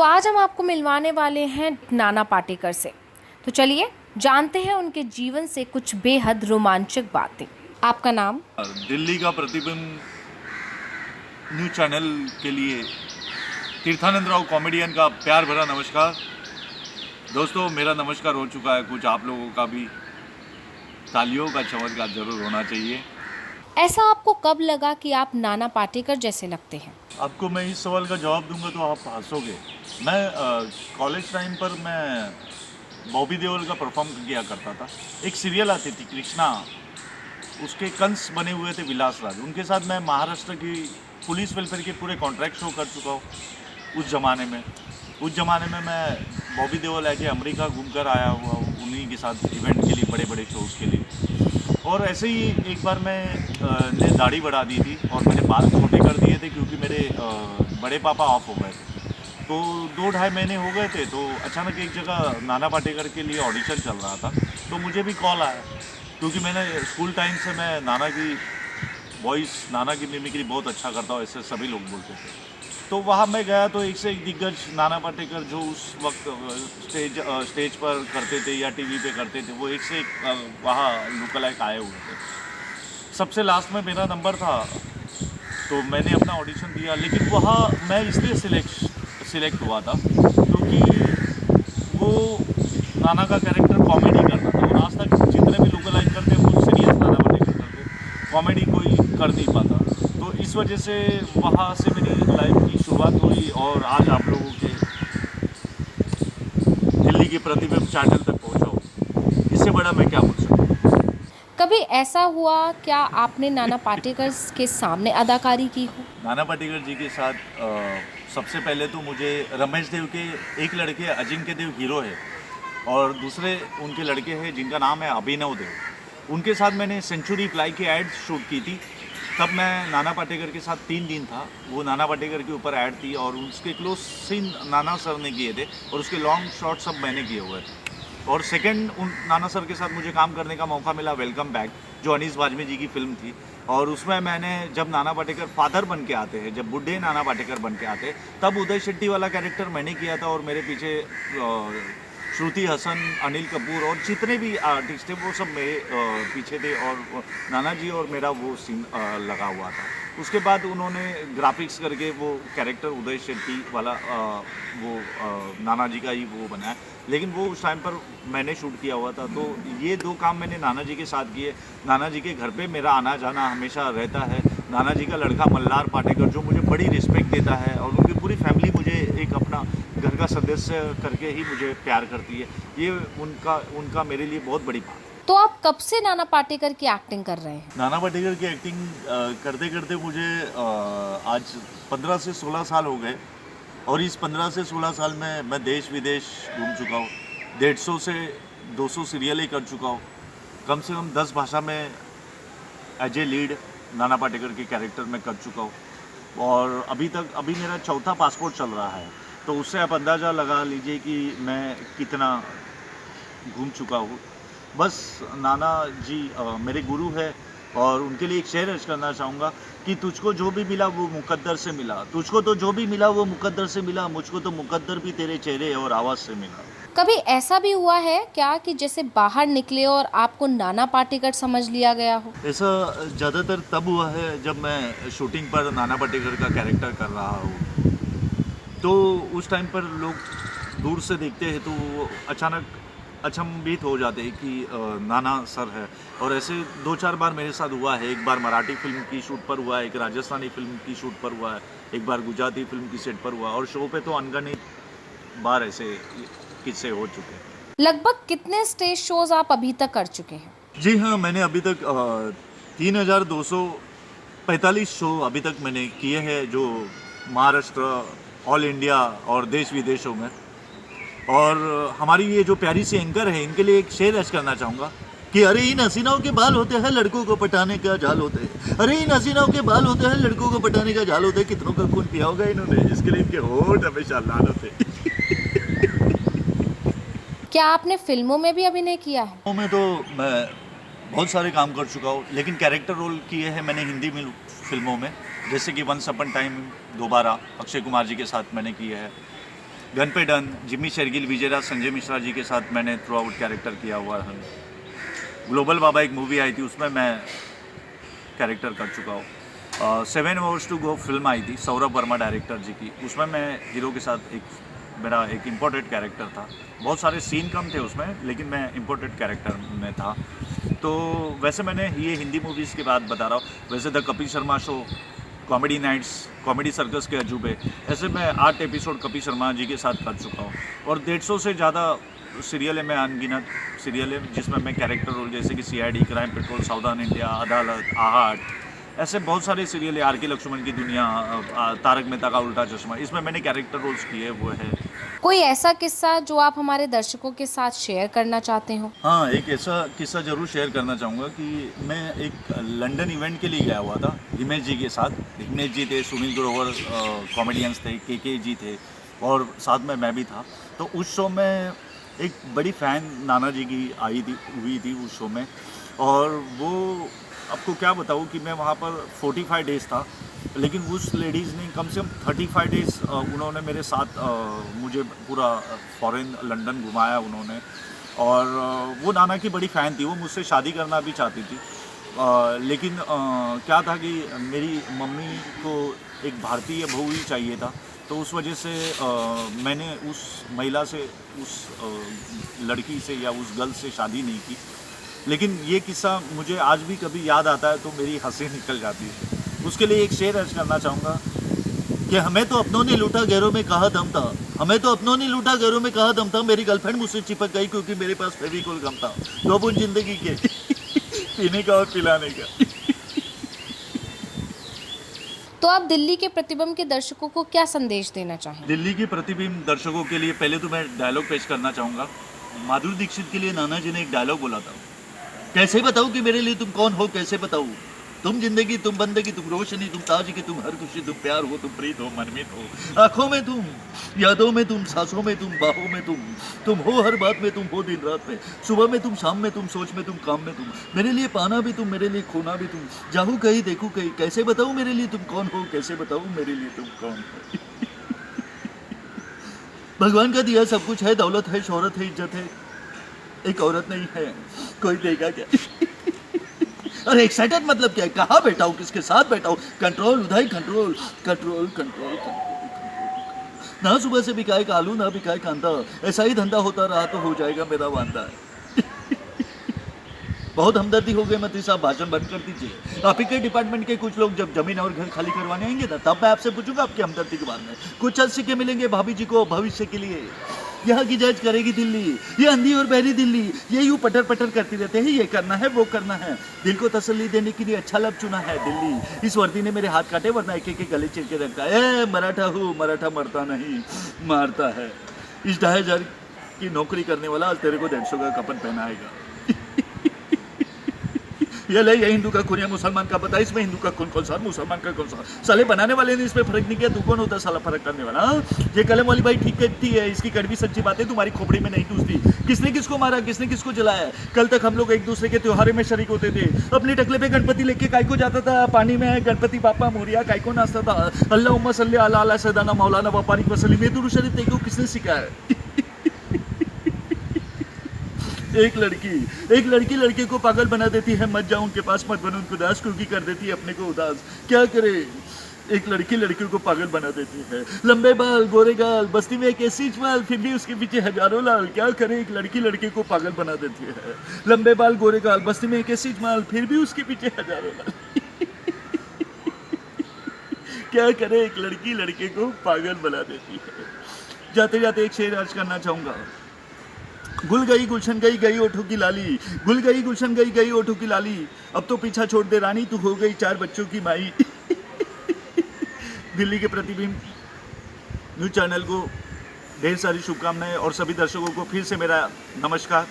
आज हम आपको मिलवाने वाले हैं नाना पाटेकर से। तो चलिए जानते हैं उनके जीवन से कुछ बेहद रोमांचक बातें। आपका नाम? दिल्ली का प्रतिबिंब न्यूज चैनल के लिए तीर्थानंद राव कॉमेडियन का प्यार भरा नमस्कार। दोस्तों, मेरा नमस्कार हो चुका है, कुछ आप लोगों का भी तालियों का चमत्कार जरूर होना चाहिए। ऐसा आपको कब लगा कि आप नाना पाटेकर जैसे लगते हैं? आपको मैं इस सवाल का जवाब दूंगा तो आप हंसोगे। मैं कॉलेज टाइम पर मैं बॉबी देओल का परफॉर्म किया करता था। एक सीरियल आती थी कृष्णा, उसके कंस बने हुए थे विलास राज। उनके साथ मैं महाराष्ट्र की पुलिस वेलफेयर के पूरे कॉन्ट्रैक्ट शो कर चुका हूँ। उस ज़माने में मैं बॉबी देओल है कि अमेरिका घूमकर आया हुआ हूँ उन्हीं के साथ इवेंट के लिए, बड़े बड़े शोज़ के लिए। और ऐसे ही एक बार ने दाढ़ी बढ़ा दी थी और मैंने बाल छोटे कर दिए थे क्योंकि मेरे बड़े पापा ऑफ हो गए थे। तो 2-2.5 महीने हो गए थे, तो अचानक एक जगह नाना पाटेकर के लिए ऑडिशन चल रहा था, तो मुझे भी कॉल आया क्योंकि मैंने स्कूल टाइम से मैं नाना की वॉइस, नाना की मिमिक्री बहुत अच्छा करता हूँ, ऐसे सभी लोग बोलते थे। तो वहाँ मैं गया तो एक से एक दिग्गज नाना पाटेकर जो उस वक्त स्टेज पर करते थे या टीवी पे करते थे, वो एक से एक वहाँ लुकलाइक आए हुए थे। सबसे लास्ट में मेरा नंबर था तो मैंने अपना ऑडिशन दिया, लेकिन वहाँ मैं इसलिए सिलेक्ट हुआ था क्योंकि वो नाना का कैरेक्टर कॉमेडी करता था और आज तक जितने भी लुकलाइक करते वो सीरियस नाना पाटेकर करते, कॉमेडी कोई कर नहीं पाता। तो इस वजह से वहाँ से मेरी लाइफ की शुरुआत हुई और आज आप लोगों के दिल्ली के प्रतिबिंब चैनल तक पहुँचा हूँ। इससे बड़ा मैं क्या बोल सकता हूँ। कभी ऐसा हुआ क्या आपने नाना पाटेकर के सामने अदाकारी की हो? नाना पाटेकर जी के साथ सबसे पहले तो मुझे रमेश देव के एक लड़के अजिंक्य देव हीरो है और दूसरे उनके लड़के हैं जिनका नाम है अभिनव देव। उनके साथ मैंने सेंचुरी फ्लाई की ऐड शूट की थी। तब मैं नाना पाटेकर के साथ 3 दिन था। वो नाना पाटेकर के ऊपर ऐड थी और उसके क्लोज सीन नाना सर ने किए थे और उसके लॉन्ग शॉट सब मैंने किए हुए थे। और सेकंड उन नाना सर के साथ मुझे काम करने का मौका मिला वेलकम बैक, जो अनीस वाजपेयी जी की फिल्म थी। और उसमें मैंने जब नाना पाटेकर फादर बन के आते हैं, जब बुढ़े नाना पाटेकर बन के आते, तब उदय शेट्टी वाला कैरेक्टर मैंने किया था और मेरे पीछे श्रुति हसन, अनिल कपूर और जितने भी आर्टिस्ट थे वो सब मेरे पीछे थे और नाना जी और मेरा वो सीन लगा हुआ था। उसके बाद उन्होंने ग्राफिक्स करके वो कैरेक्टर उदय शेट्टी वाला नाना जी का ही वो बनाया, लेकिन वो उस टाइम पर मैंने शूट किया हुआ था। तो ये 2 काम मैंने नाना जी के साथ किए। नाना जी के घर पे मेरा आना जाना हमेशा रहता है। नाना जी का लड़का मल्हार पाटेकर जो मुझे बड़ी रिस्पेक्ट देता है और उनकी पूरी फैमिली मुझे एक अपना घर का सदस्य करके ही मुझे प्यार करती है। ये उनका मेरे लिए बहुत बड़ी बात है। तो आप कब से नाना पाटेकर की एक्टिंग कर रहे हैं? नाना पाटेकर की एक्टिंग करते करते मुझे आज 15 से 16 साल हो गए और इस 15 से 16 साल में मैं देश विदेश घूम चुका हूँ। 150 से 200 सीरियलें कर चुका हूँ। कम से कम 10 भाषा में as a lead Nana Patekar के कैरेक्टर में कर चुका हूँ और अभी मेरा 4था पासपोर्ट चल रहा है। तो उससे आप अंदाज़ा लगा लीजिए कि मैं कितना घूम चुका हूँ। बस नाना जी मेरे गुरु है और उनके लिए एक शेर अर्ज करना चाहूँगा कि तुझको जो भी मिला वो मुकद्दर से मिला, तुझको तो जो भी मिला वो मुकद्दर से मिला, मुझको तो मुकद्दर भी तेरे चेहरे और आवाज़ से मिला। कभी ऐसा भी हुआ है क्या कि जैसे बाहर निकले और आपको नाना पाटेकर समझ लिया गया हो? ऐसा ज़्यादातर तब हुआ है जब मैं शूटिंग पर नाना पाटेकर का कैरेक्टर कर रहा हूँ। तो उस टाइम पर लोग दूर से देखते हैं तो वो अचानक अचंभित हो जाते हैं कि नाना सर है। और ऐसे 2-4 बार मेरे साथ हुआ है। एक बार मराठी फिल्म की शूट पर हुआ है, एक राजस्थानी फिल्म की शूट पर हुआ है, एक बार गुजराती फिल्म की सेट पर हुआ और शो पे तो अनगिनत बार ऐसे किस्से हो चुके हैं। लगभग कितने स्टेज शोज आप अभी तक कर चुके हैं? जी हाँ, मैंने अभी तक 3245 शो अभी तक मैंने किए हैं, जो महाराष्ट्र, ऑल इंडिया और देश विदेशों में। और हमारी ये जो प्यारी सी एंकर है, इनके लिए एक शेर अर्ज करना चाहूँगा कि अरे इन हसीनाओं के बाल होते हैं लड़कों को पटाने का जाल होते हैं, अरे इन हसीनाओं के बाल होते हैं लड़कों को पटाने का जाल होते हैं। कितनों का खून पिया होगा इन्होंने, इसके लिए इनके होठ हमेशा लाल होते हैं। क्या आपने फिल्मों में भी अभिनय किया है? फिल्मों में तो मैं बहुत सारे काम कर चुका हूँ, लेकिन कैरेक्टर रोल किए हैं मैंने हिंदी फिल्मों में, जैसे कि वंस अपन टाइम दोबारा अक्षय कुमार जी के साथ मैंने किया है। गन पे डन, जिम्मी शेरगिल, विजयराज, संजय मिश्रा जी के साथ मैंने थ्रू आउट कैरेक्टर किया हुआ है। ग्लोबल बाबा एक मूवी आई थी, उसमें मैं कैरेक्टर कर चुका हूँ। 7 Hours to Go फिल्म आई थी सौरभ वर्मा डायरेक्टर जी की, उसमें मैं हीरो के साथ मेरा एक इम्पोर्टेड कैरेक्टर था। बहुत सारे सीन कम थे उसमें, लेकिन मैं इम्पोर्टेड कैरेक्टर में था। तो वैसे मैंने ये हिंदी मूवीज़ की बात बता रहा हूँ। वैसे the Kapil Sharma show, comedy nights, comedy circus के अजूबे, ऐसे मैं 8 एपिसोड कपिल शर्मा जी के साथ कर चुका हूँ। और 150 से ज़्यादा सीरियल है, मैं अनगिनत सीरियल है जिसमें मैं कैरेक्टर रोल, जैसे कि CID, क्राइम पेट्रोल, सावधान इंडिया, अदालत, आहट, ऐसे बहुत सारे सीरियल है, RK लक्ष्मण की दुनिया, तारक मेहता का उल्टा चश्मा, इसमें मैंने कैरेक्टर रोल्स किए हुए हैं। कोई ऐसा किस्सा जो आप हमारे दर्शकों के साथ शेयर करना चाहते हो? हाँ, एक ऐसा किस्सा ज़रूर शेयर करना चाहूँगा कि मैं एक लंदन इवेंट के लिए गया हुआ था हिमेश जी के साथ। हिमेश जी थे, सुनील ग्रोवर कॉमेडियंस थे, KK जी थे और साथ में मैं भी था। तो उस शो में एक बड़ी फ़ैन नाना जी की हुई थी उस शो में। और वो आपको क्या बताऊँ कि मैं वहाँ पर 45 डेज़ था, लेकिन उस लेडीज़ ने कम से कम 35 डेज़ उन्होंने मेरे साथ मुझे पूरा फॉरेन लंदन घुमाया उन्होंने। और वो नाना की बड़ी फ़ैन थी, वो मुझसे शादी करना भी चाहती थी। लेकिन क्या था कि मेरी मम्मी को एक भारतीय बहू ही चाहिए था, तो उस वजह से मैंने उस महिला से, उस लड़की से या उस गर्ल से शादी नहीं की। लेकिन ये किस्सा मुझे आज भी कभी याद आता है तो मेरी हंसी निकल जाती है। उसके लिए एक शेर अर्ज करना चाहूँगा कि हमें तो अपनों ने लूटा, गैरों में कहा दम था। हमें तो अपनों ने लूटा, गैरों में कहा दम था। मेरी गर्लफ्रेंड मुझसे चिपक गई क्योंकि मेरे पास फेविकोल कम था। दो बूंद जिंदगी के पीने का और पिलाने का। तो आप दिल्ली के प्रतिबिंब के दर्शकों को क्या संदेश देना चाहें? दिल्ली के प्रतिबिंब दर्शकों के लिए पहले तो मैं डायलॉग पेश करना चाहूँगा। माधुरी दीक्षित के लिए नाना जी ने एक डायलॉग बोला था, कैसे बताऊँ कि मेरे लिए तुम कौन हो, कैसे बताऊँ? तुम जिंदगी, तुम बंदगी, तुम रोशनी, तुम ताजगी, तुम हर खुशी, तुम प्यार हो, तुम प्रीत हो, मनमीत हो। आंखों में तुम, यादों में तुम, सांसों में तुम, बाहों में तुम हो हर बात में, तुम हो दिन रात में, सुबह में तुम, शाम में तुम, सोच में तुम, काम में तुम। मेरे लिए पाना भी तुम, मेरे लिए खोना भी तुम। जाहू कहीं देखूँ कहीं, कैसे बताऊँ मेरे लिए तुम कौन हो, कैसे बताऊँ मेरे लिए तुम कौन हो? भगवान का दिया सब कुछ है, दौलत है, शोहरत है, इज्जत है, एक औरत नहीं है, कोई देगा क्या? अरे एक्साइटेड मतलब क्या है? कहाँ बैठा हूँ, किसके साथ बैठा हूँ? कंट्रोल उधर, कंट्रोल कंट्रोल कंट्रोल। ना सुबह से बिकाए का आलू, ना बिकाए कांदा, ऐसा ही धंधा होता रहा तो हो जाएगा मेरा वांदा। बहुत हमदर्दी हो गई, मंत्री साहब भाषण बंद कर दीजिए। आप ही के डिपार्टमेंट के कुछ लोग जब जमीन और घर खाली करवाने आएंगे ना, तब मैं आपसे पूछूंगा आपकी हमदर्दी के बारे में। कुछ सिक्के के मिलेंगे भाभी जी को भविष्य के लिए। यहाँ की जज करेगी दिल्ली, ये अंधी और बहरी दिल्ली, ये यूं पटर पटर करती रहते हैं, ये करना है वो करना है। दिल को तसल्ली देने के लिए अच्छा लब चुना है दिल्ली। इस वर्दी ने मेरे हाथ काटे, वरना एक एक गले चिर के रखा है। मराठा हूँ, मराठा मरता नहीं, मारता है। इस 2500 की नौकरी करने वाला आज तेरे को 150 का कपन पहनाएगा। ये ले, ये हिंदू का खून या मुसलमान का पता, इसमें हिंदू का खून कौन सा, मुसलमान का कौन सा? साले बनाने वाले ने इसमें फर्क नहीं किया, तू कौन होता साला फर्क करने वाला? ये कलम वाली भाई ठीक कहती है, इसकी कड़वी सच्ची बातें तुम्हारी खोपड़ी में नहीं घुसती। किसने किसको मारा, किसने किसको जलाया? कल तक हम लोग एक दूसरे के त्योहारों में शरीक होते थे। अपने टकले पे गणपति लेके काय को जाता था, पानी में गणपति बापा मोरिया काय को नाचता था। अल्लाहुम्मा सल्ली अला सैयदना मौलाना वबारिक वसल्लम। ये दुरूद शरीफ तेरे को किसने सिखाया? एक लड़की लड़के को पागल बना देती है, मत जाओ उनके पास, मत बनो उनको उदास, क्योंकि कर देती है अपने को उदास। क्या करे? एक लड़की लड़कियों को पागल बना देती है। लंबे बाल, गोरे गाल, बस्ती में एक ऐसी माल, फिर भी उसके पीछे हजारों लाल। क्या करे? एक लड़की लड़के को पागल बना देती है। लंबे बाल, गोरे गाल, बस्ती में एक ऐसी माल, फिर भी उसके पीछे हजारों लाल। क्या करे? एक लड़की लड़के को पागल बना देती है। जाते जाते एक शेर अर्ज करना चाहूंगा। गुल गई गुलशन गई, गई ओठों की लाली। गुल गई गुलशन गई, गई ओठों की लाली। अब तो पीछा छोड़ दे रानी, तू हो गई 4 बच्चों की माई। दिल्ली के प्रतिबिंब न्यूज चैनल को ढेर सारी शुभकामनाएं और सभी दर्शकों को फिर से मेरा नमस्कार।